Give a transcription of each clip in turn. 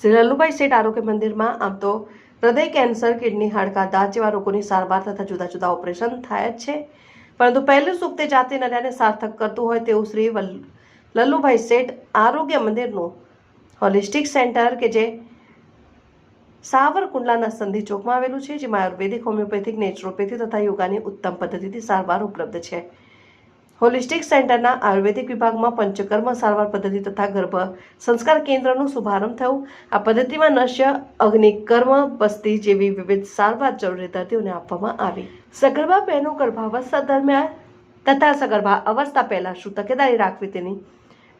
શ્રી લલ્લુભાઈ શેઠ આરોગ્ય મંદિરમાં આમ તો હૃદય કેન્સર, કિડની, હાડકા, દાંત જેવા રોગોની સારવાર તથા જુદા જુદા ઓપરેશન થાય જ છે, પરંતુ પહેલું સુખ તે જાતે નર્યાને સાર્થક કરતું હોય તેવું શ્રી લલ્લુભાઈ શેઠ આરોગ્ય મંદિરનું હોલિસ્ટિક સેન્ટર કે જે સાવરકુંડલાના સંધિ ચોકમાં આવેલું છે, જેમાં આયુર્વેદિક, હોમિયોપેથિક, નેચરોપેથી તથા યોગાની ઉત્તમ પદ્ધતિથી સારવાર ઉપલબ્ધ છે. હોલિસ્ટિક સેન્ટરના આયુર્વેદિક વિભાગમાં પંચકર્મ સારવાર પદ્ધતિ તથા ગર્ભ સંસ્કાર કેન્દ્રનું શુભારંભ થયું. આ પદ્ધતિમાં નશ્ય, અગ્નિકર્મ, બસ્તી જેવી વિવિધ સારવાર જરૂરી દર્દીઓને આપવામાં આવી. સગર્ભા બહેનો ગર્ભાવસ્થા દરમિયાન તથા સગર્ભા અવસ્થા પહેલા શું તકેદારી રાખવી તેની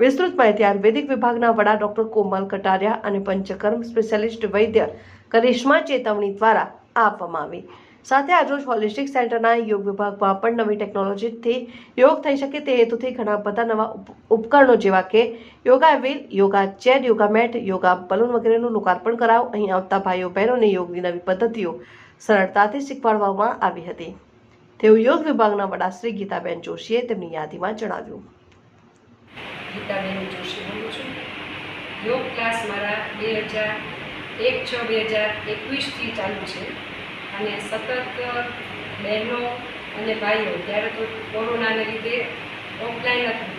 વિસ્તૃત માહિતી આયુર્વેદિક વિભાગના વડા ડોક્ટર કોમલ કટારિયા અને પંચકર્મ સ્પેશિયાલિસ્ટ વૈદ્ય કરિશ્મા ચેતવણી દ્વારા આપવામાં આવી. સાથે આજરોજ હોલિસ્ટિક સેન્ટરના યોગ વિભાગમાં પણ નવી ટેકનોલોજીથી યોગ થઈ શકે તે હેતુથી ઘણા બધા નવા ઉપકરણો જેવા કે yoga wheel, yoga chair, yoga mat, yoga balloon વગેરેનું લોકાર્પણ કરાયું. અહીં આવતા ભાઈઓ બહેનોને યોગની નવી પદ્ધતિઓ સરળતાથી શીખવાડવામાં આવી હતી, તેવું યોગ વિભાગના વડા શ્રી ગીતાબેન જોશીએ તેમની યાદીમાં જણાવ્યું. ગીતાબેન જોશી બોલું છું. યોગ ક્લાસ મારા 2001-6-2021થી ચાલુ છે અને સતત બહેનો અને ભાઈઓ, ત્યારે તો કોરોનાને લીધે ઓફલાઈન હતું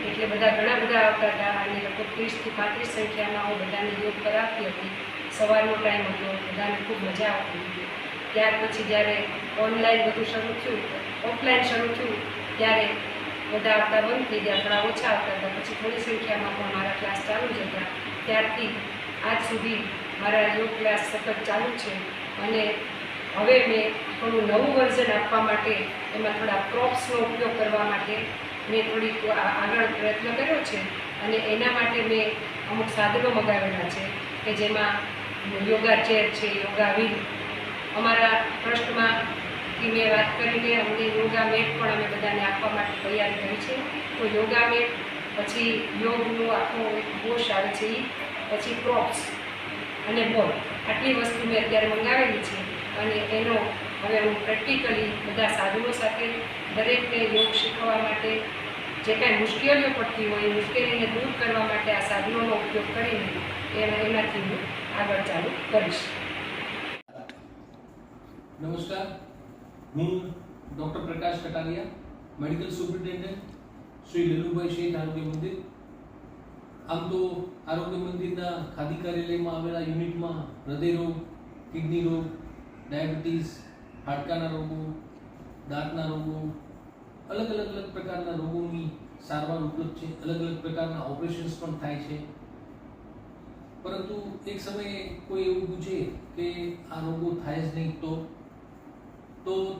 એટલે ઘણા બધા આવતા હતા અને લગભગ 30-35 સંખ્યામાં હું બધાને યોગ કરાવતી હતી. સવારનો ટાઈમ હતો, બધાને ખૂબ મજા આવતી હતી. ત્યાર પછી જ્યારે ઓનલાઈન બધું શરૂ થયું, ઓફલાઈન શરૂ થયું, ત્યારે બધા આવતા બંધ થઈ ગયા, થોડા ઓછા આવતા હતા. પછી થોડી સંખ્યામાં પણ મારા ક્લાસ ચાલુ જ હતા. ત્યારથી આજ સુધી મારા યોગ ક્લાસ સતત ચાલુ છે અને હવે મેં થોડું નવું વર્ઝન આપવા માટે, એમાં થોડા પ્રોપ્સનો ઉપયોગ કરવા માટે મેં થોડીક આગળ પ્રયત્ન કર્યો છે અને એના માટે મેં અમુક સાધનો મગાવેલા છે કે જેમાં યોગા ચેર છે, યોગા વ્હીલ. અમારા ટ્રસ્ટમાંથી મેં વાત કરીને અમને યોગા મેટ પણ અમે બધાને આપવા માટે તૈયાર કરી છે. તો યોગા મેટ, પછી યોગનું આખું એક બોશ આવે છે એ, પછી પ્રોપ્સ અને બોલ, આટલી વસ્તુ મેં અત્યારે મંગાવેલી છે અને એનો હવે હું પ્રેક્ટિકલી બધા સાધનો સાથે દરેકને યોગ શીખવા માટે જે કાંઈ મુશ્કેલીઓ પડતી હોય એ મુશ્કેલીને દૂર કરવા માટે આ સાધનોનો ઉપયોગ કરીને એનાથી હું આગળ ચાલુ કરીશ. નમસ્કાર, હું ડૉક્ટર પ્રકાશ કટારિયા, મેડિકલ સુપ્રિન્ટેન્ડન્ટ, શ્રી લલ્લુભાઈ શેઠ આરોગ્ય મંદિર. આમ તો આરોગ્ય મંદિરના ખાદી કાર્યાલયમાં આવેલા યુનિટમાં હૃદય રોગ, કિડની રોગ, ડાયાબિટીસ, હાડકાના રોગો, દાંતના રોગો, અલગ પ્રકારના રોગોની સારવાર ઉપલબ્ધ છે. અલગ પ્રકારના ઓપરેશન્સ પણ થાય છે. પરંતુ એક સમયે કોઈ એવું પૂછે કે આ રોગો થાય જ નહીં તો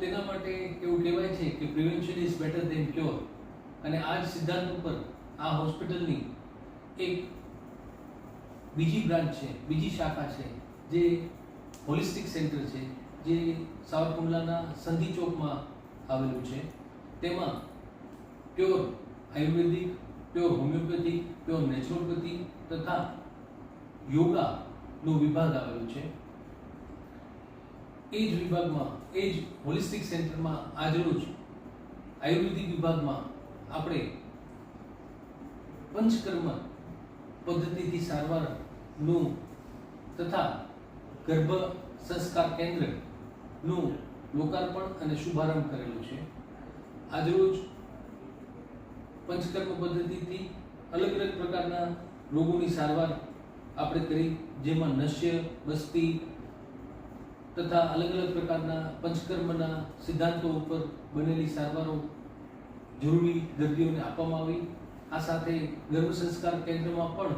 તેના માટે એવું કહેવાય છે કે prevention is better than cure. અને આ જ સિદ્ધાંત ઉપર આ હોસ્પિટલની એક બીજી બ્રાન્ચ છે, બીજી શાખા છે, જે હોલિસ્ટિક સેન્ટર છે, જે સાવરકુંડલાના સંધિ ચોકમાં આવેલું છે. તેમાં પ્યોર આયુર્વેદિક, પ્યોર હોમિયોપેથિક, પ્યોર નેચરોપેથી તથા યોગાનો વિભાગ આવેલો છે. એ જ વિભાગમાં, એ જ હોલિસ્ટિક સેન્ટરમાં આજરોજ આયુર્વેદિક વિભાગમાં આપણે પંચકર્મ પદ્ધતિથી સારવારનું તથા ગર્ભ સંસ્કાર કેન્દ્રનું લોકાર્પણ અને શુભારંભ કરેલું છે. આજરોજ પંચકર્મ પદ્ધતિથી અલગ પ્રકારના રોગોની સારવાર આપણે કરી, જેમાં નશ્ય, બસ્તી તથા અલગ પ્રકારના પંચકર્મના સિદ્ધાંતો ઉપર બનેલી સારવારો જરૂરી દર્દીઓને આપવામાં આવી. આ સાથે ગર્ભ સંસ્કાર કેન્દ્રમાં પણ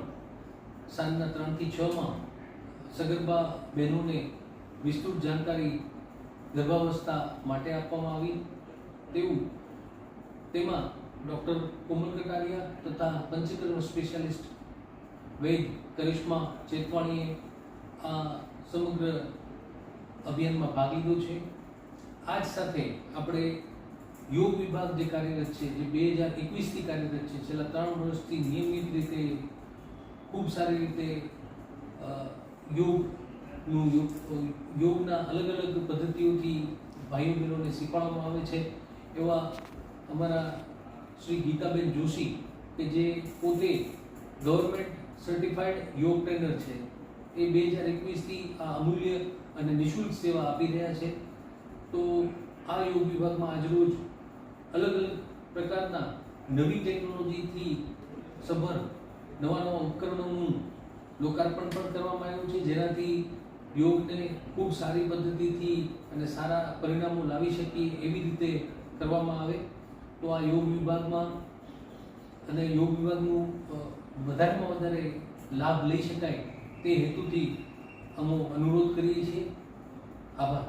સાંજના 3 થી 6માં સગર્ભા બહેનોને વિસ્તૃત જાણકારી ગર્ભાવસ્થા માટે આપવામાં આવી. તેમાં ડૉક્ટર કોમલ કટારિયા તથા પંચકર્મ સ્પેશિયાલિસ્ટ વૈદ્ય કરિશ્મા ચેતવાણીએ આ સમગ્ર અભિયાનમાં ભાગ લીધો છે. આ જ સાથે આપણે યોગ વિભાગ જે કાર્યરત છે, જે 2021થી કાર્યરત છે, છેલ્લા 3 વર્ષથી નિયમિત રીતે ખૂબ સારી રીતે યોગના અલગ પદ્ધતિઓથી ભાઈઓ બહેનોને શીખવાડવામાં આવે છે. એવા અમારા શ્રી ગીતાબેન જોશી, કે જે પોતે ગવર્મેન્ટ સર્ટિફાઈડ યોગ ટ્રેનર છે, એ 2021થી આ અમૂલ્ય અને નિઃશુલ્ક સેવા આપી રહ્યા છે. તો આ યોગ વિભાગમાં આજરોજ અલગ અલગ પ્રકારના નવી ટેકનોલોજીથી સભર નવા ઉપકરણોનું લોકાર્પણ પણ કરવામાં આવ્યું છે, જેનાથી યોગને ખૂબ સારી પદ્ધતિથી અને સારા પરિણામો લાવી શકીએ એવી રીતે કરવામાં આવે. તો આ યોગ વિભાગમાં અને યોગ વિભાગનું વધારેમાં વધારે લાભ લઈ શકાય તે હેતુથી અમે અનુરોધ કરીએ છીએ. આભાર.